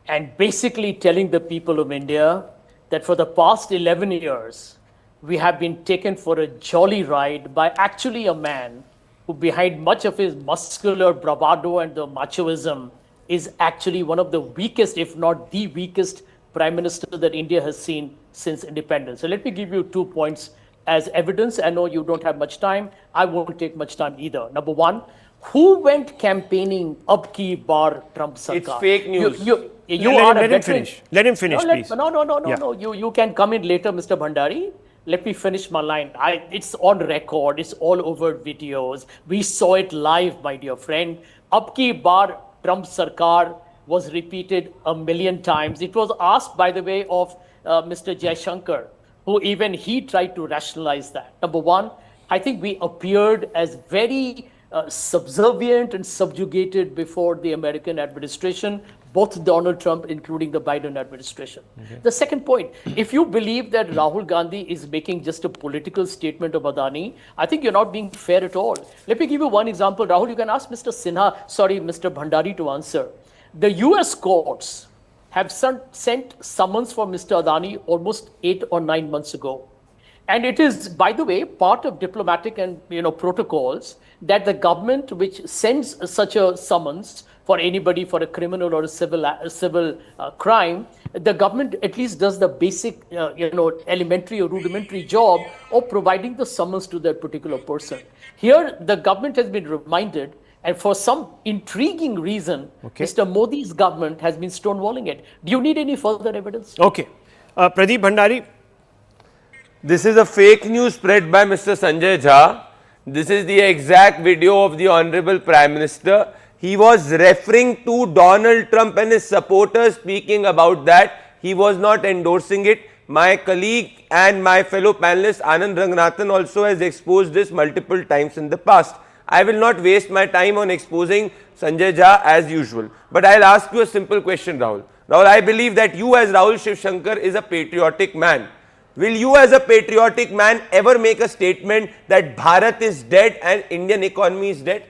and basically telling the people of India that for the past 11 years, we have been taken for a jolly ride by actually a man who, behind much of his muscular bravado and the machoism, is actually one of the weakest, if not the weakest, Prime Minister that India has seen since independence. So let me give you 2 points as evidence. I know you don't have much time. I won't take much time either. Number one, who went campaigning Ab Ki Baar Trump Sarkar? It's fake news. Let him finish. Let him finish, please. No. You can come in later, Mr. Bhandari. Let me finish my line. It's on record. It's all over videos. We saw it live, my dear friend. Ab Ki Baar Trump Sarkar was repeated a million times. It was asked, by the way, of Mr. Jaishankar, who even he tried to rationalize that. Number one, I think we appeared as very subservient and subjugated before the American administration, both Donald Trump, including the Biden administration. Okay. The second point, if you believe that Rahul Gandhi is making just a political statement of Adani, I think you're not being fair at all. Let me give you one example. Rahul, you can ask Mr. Mr. Bhandari to answer. The US courts have sent summons for Mr. Adani almost 8 or 9 months ago. And it is, by the way, part of diplomatic and protocols that the government which sends such a summons for anybody for a criminal or a civil crime, the government at least does the basic, elementary or rudimentary job of providing the summons to that particular person. Here, the government has been reminded, and for some intriguing reason, Mr. Modi's government has been stonewalling it. Do you need any further evidence? Okay. Pradeep Bhandari. This is a fake news spread by Mr. Sanjay Jha. This is the exact video of the Honorable Prime Minister. He was referring to Donald Trump and his supporters speaking about that. He was not endorsing it. My colleague and my fellow panelist Anand Ranganathan also has exposed this multiple times in the past. I will not waste my time on exposing Sanjay Jha as usual. But I'll ask you a simple question, Rahul. Rahul, I believe that you as Rahul Shivshankar is a patriotic man. Will you as a patriotic man ever make a statement that Bharat is dead and Indian economy is dead?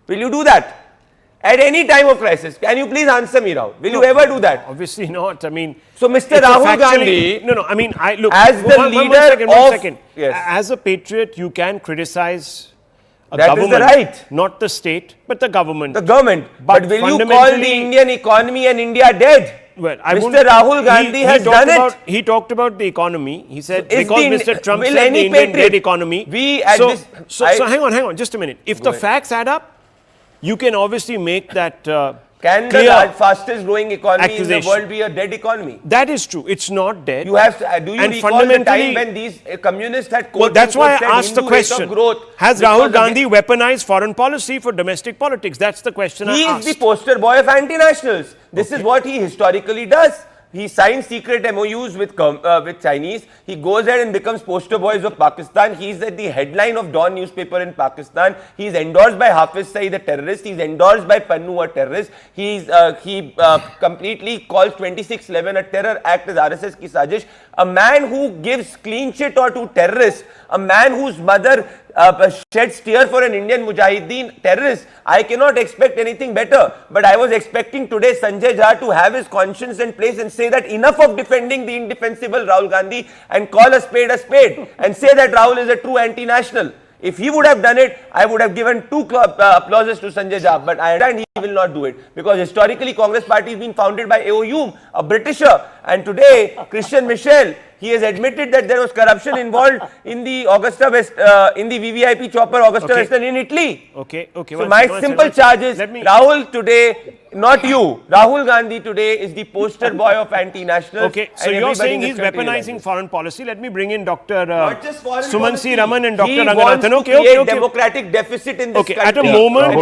Will you do that? At any time of crisis, can you please answer me, Rahul? Will you ever do that? Obviously not. I mean, so Mr. Rahul Gandhi, no. I mean, look as the leader one second. Yes. As a patriot, you can criticize a that government, is the right, not the state, but the government. The government. But will you call the Indian economy and India dead? Well, Mr. Rahul Gandhi has done it. He talked about the economy. He said So because Mr. Trump said the Indian dead economy. So hang on, just a minute. If the facts add up, you can obviously make that can clear the fastest growing economy in the world be a dead economy? That is true. It's not dead. You have to, do you recall the time when these communists had well, that's why I asked the question. Has Rahul Gandhi weaponized foreign policy for domestic politics? That's the question I asked. He is the poster boy of anti-nationals. This is what he historically does. He signs secret MOUs with Chinese. He goes ahead and becomes poster boys of Pakistan. He's at the headline of Dawn newspaper in Pakistan. He's endorsed by Hafiz Saeed, a terrorist. He's endorsed by Pannu, a terrorist. He completely calls 2611 a terror act as RSS ki sajish. A man who gives clean chit or to terrorists, a man whose mother sheds tear for an Indian Mujahideen terrorist, I cannot expect anything better. But I was expecting today Sanjay Jha to have his conscience in place and say that enough of defending the indefensible Rahul Gandhi and call a spade and say that Rahul is a true anti-national. If he would have done it, I would have given two applauses to Sanjay Jha, but I understand he will not do it because historically Congress party has been founded by A.O. Hume, a Britisher, and today Christian Michel, he has admitted that there was corruption involved in the in the VVIP chopper Augusta Western in Italy. Okay. So my simple charge is Rahul today, not you, Rahul Gandhi today is the poster boy of anti-nationals. Okay, so you're saying he's weaponizing foreign policy. Let me bring in Dr. Sumansi Raman and Dr. Ranganathan. Okay. Democratic deficit in this country. At a moment,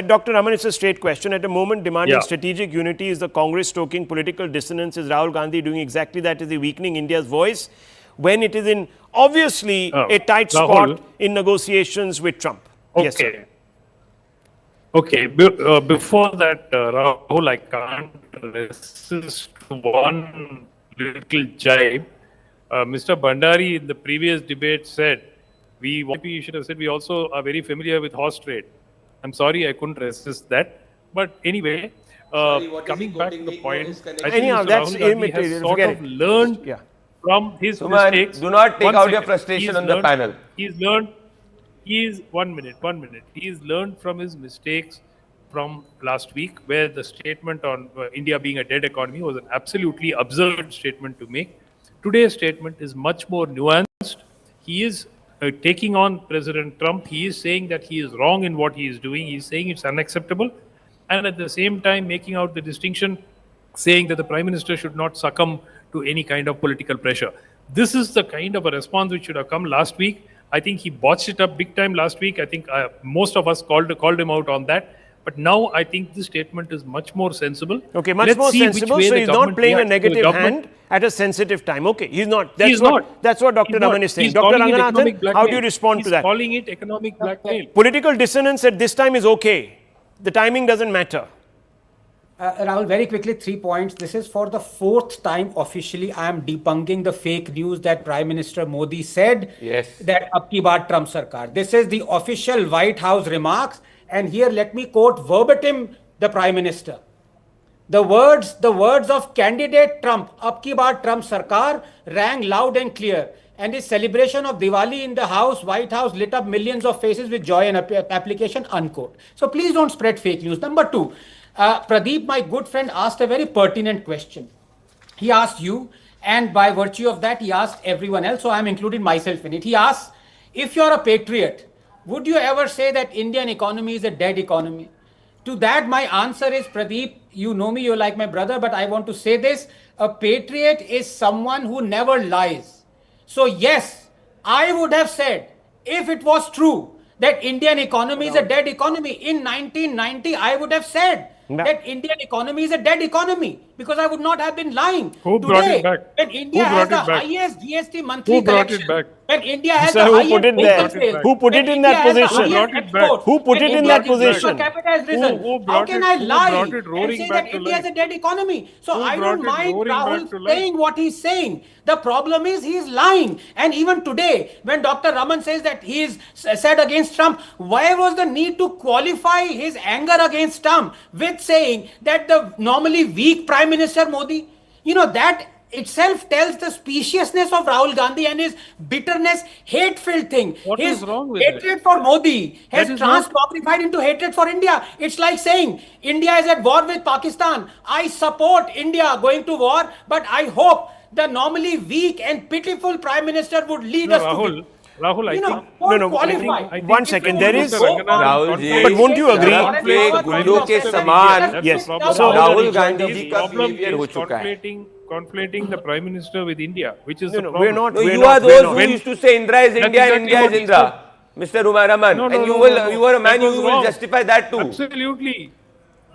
Dr. Raman, it's a straight question. At a moment demanding strategic unity, is the Congress stoking political dissonance? Is Rahul Gandhi doing exactly that? Is he weakening India's voice when it is in obviously a tight spot in negotiations with Trump? Okay. Yes, sir. Okay. Before that, Rahul, I can't resist one little jibe. Mr. Bhandari in the previous debate said, you should have said, we also are very familiar with horse trade. I'm sorry, I couldn't resist that. But anyway, coming back to the point, I think Mr. Rahul Gandhi has sort of learned from his mistakes. Do not take out your frustration on the panel. He's learned. One minute. He's learned from his mistakes from last week, where the statement on India being a dead economy was an absolutely absurd statement to make. Today's statement is much more nuanced. He is taking on President Trump. He is saying that he is wrong in what he is doing. He is saying it's unacceptable. And at the same time, making out the distinction, saying that the Prime Minister should not succumb to any kind of political pressure. This is the kind of a response which should have come last week. I think he botched it up big time last week. I think most of us called him out on that. But now I think this statement is much more sensible. Okay, much more sensible. So he's not playing a negative hand at a sensitive time. Okay, he's not. That's what Dr. Raman is saying. Dr. Ranganathan, how do you respond to that? He's calling it economic blackmail. Political dissonance at this time is okay. The timing doesn't matter. Rahul, very quickly, 3 points. This is for the 4th time officially I am debunking the fake news that Prime Minister Modi said that ab ki baar Trump Sarkar. This is the official White House remarks. And here let me quote verbatim the Prime Minister. The words of candidate Trump, "Ab ki baar Trump Sarkar," rang loud and clear. And his celebration of Diwali in the White House lit up millions of faces with joy and application, unquote. So please don't spread fake news. Number two, Pradeep, my good friend, asked a very pertinent question. He asked you, and by virtue of that, he asked everyone else, so I'm including myself in it. He asked, if you're a patriot, would you ever say that Indian economy is a dead economy? To that, my answer is, Pradeep, you know me, you're like my brother, but I want to say this. A patriot is someone who never lies. So yes, I would have said, if it was true that Indian economy is a dead economy, in 1990, I would have said that Indian economy is a dead economy, because I would not have been lying. Who brought it back? When India has the highest GST monthly Who brought collection, it back? when India has Sir, the who highest put it there? sales, Who put when it in India that has the position? highest exports, Who put when it in India's that position? per capita has risen. Who How brought can it- I who lie brought it and roaring say back that to India is life? a dead economy? So Who I brought don't it mind roaring back Rahul to life? saying what he's saying. The problem is he's lying. And even today, when Dr. Raman says that he is said against Trump, why was the need to qualify his anger against Trump with saying that the normally weak Prime Minister Modi? You know, that itself tells the speciousness of Rahul Gandhi and his bitterness, hate-filled thing. What His is wrong with it? hatred for Modi has That is not- transmogrified into hatred for India. It's like saying India is at war with Pakistan. I support India going to war, but I hope the normally weak and pitiful Prime Minister would lead No, us to Rahul, I you know, think. don't No, qualify. I think One if second, you there look is- at Ranganath Rahul ji, conflict- But won't you agree? Trump पे गुल्लू के समान That's the Yes. problem. So- Rahul Gandhi ji का problem behaviour हो is चुका है. conflating the Prime Minister with India, which is No, the no, problem. we're not. No, we're you not, are we're those not. who used to say Indra is That's India and exactly India what is he Indra, Mr. Raman, No, and no, you no, will, no, no. you are a man, That you was will wrong. justify that too. Absolutely.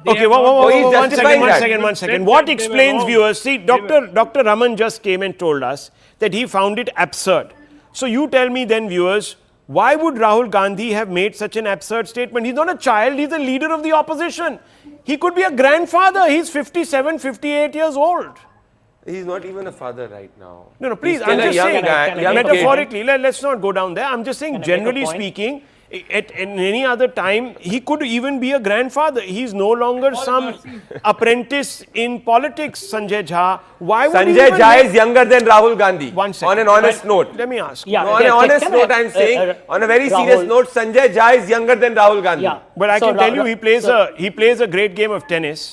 They Okay, have one not- he's second, justifying one that. second, one Said second. that What they were explains, wrong. viewers? See, They were- Dr. Raman just came and told us that he found it absurd. So you tell me then, viewers, why would Rahul Gandhi have made such an absurd statement? He's not a child, he's a leader of the opposition. He could be a grandfather. He's 57, 58 years old. He's not even a father right now. No, no, please, He's I'm still a just young saying, guy, young kid. metaphorically, let's not go down there. I'm just saying, Can I make a generally point? speaking, at any other time, he could even be a grandfather. He's no longer some apprentice in politics, Sanjay Jha. Why would he Sanjay even Jha make- is younger than Rahul Gandhi. One second. On an honest note. Let me ask. Yeah, No, on an honest note, I'm saying, on a very serious Rahul- note, Sanjay Jha is younger than Rahul Gandhi. Yeah. But I So, can tell you, so- he plays a great game of tennis.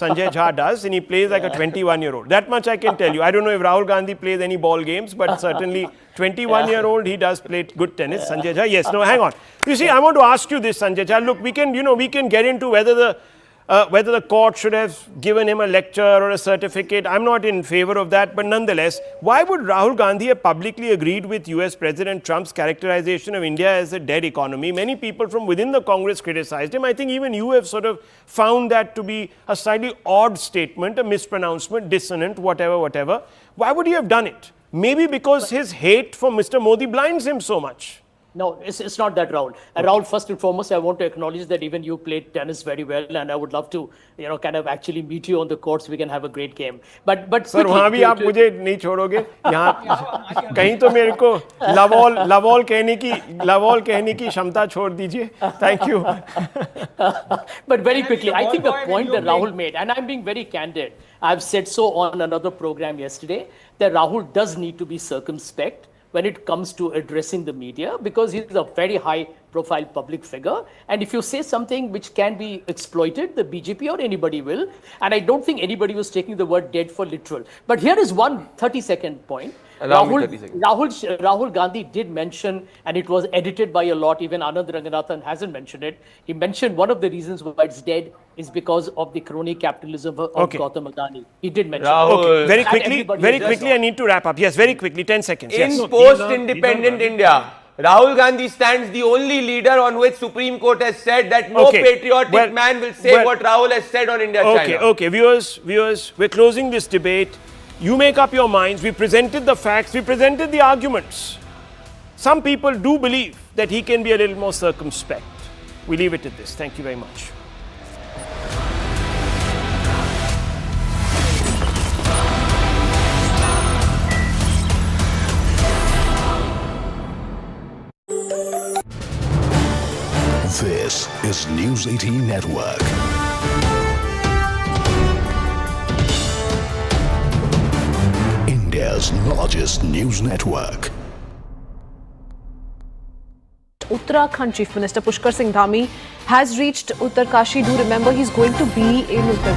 Sanjay Jha does, and he plays like a 21-year-old. That much I can tell you. I don't know if Rahul Gandhi plays any ball games, but certainly 21-year-old, he does play good tennis. Sanjay Jha, yes. No, hang on. You see, I want to ask you this, Sanjay Jha. Look, we can get into whether the court should have given him a lecture or a certificate. I'm not in favor of that, but nonetheless, why would Rahul Gandhi have publicly agreed with US President Trump's characterization of India as a dead economy? Many people from within the Congress criticized him. I think even you have sort of found that to be a slightly odd statement, a mispronouncement, dissonant, whatever. Why would he have done it? Maybe because his hate for Mr. Modi blinds him so much. No, it's not that, Rahul. And Rahul, first and foremost, I want to acknowledge that even you played tennis very well, and I would love to, kind of actually meet you on the courts. We can have a great game. But sir वहाँ भी आप मुझे नहीं छोड़ोगे यहाँ कहीं तो मेरे को लवॉल कहने की क्षमता छोड़ दीजिए. Thank you. But very quickly, I think the Ball boy point when that you Rahul made, and I'm being very candid, I've said so on another program yesterday, that Rahul does need to be circumspect when it comes to addressing the media, because he's a very high profile public figure. And if you say something which can be exploited, the BJP or anybody will. And I don't think anybody was taking the word dead for literal. But here is one 30-second point. Allow me 30 seconds. Rahul Gandhi did mention, and it was edited by a lot, even Anand Ranganathan hasn't mentioned it. He mentioned one of the reasons why it's dead is because of the crony capitalism of Gautam Adani. He did mention Rahul. it. Okay, very And quickly, everybody I need to wrap up. Yes, very quickly, 10 seconds. Yes. In post-independent India, Rahul Gandhi stands the only leader on which Supreme Court has said that no patriotic man will say what Rahul has said on India-China. Okay, viewers, we're closing this debate. You make up your minds. We presented the facts. We presented the arguments. Some people do believe that he can be a little more circumspect. We leave it at this. Thank you very much. This is News 18 Network. India's largest news network. Uttarakhand Chief Minister Pushkar Singh Dhami has reached Uttarkashi. Do remember, he's going to be in Uttar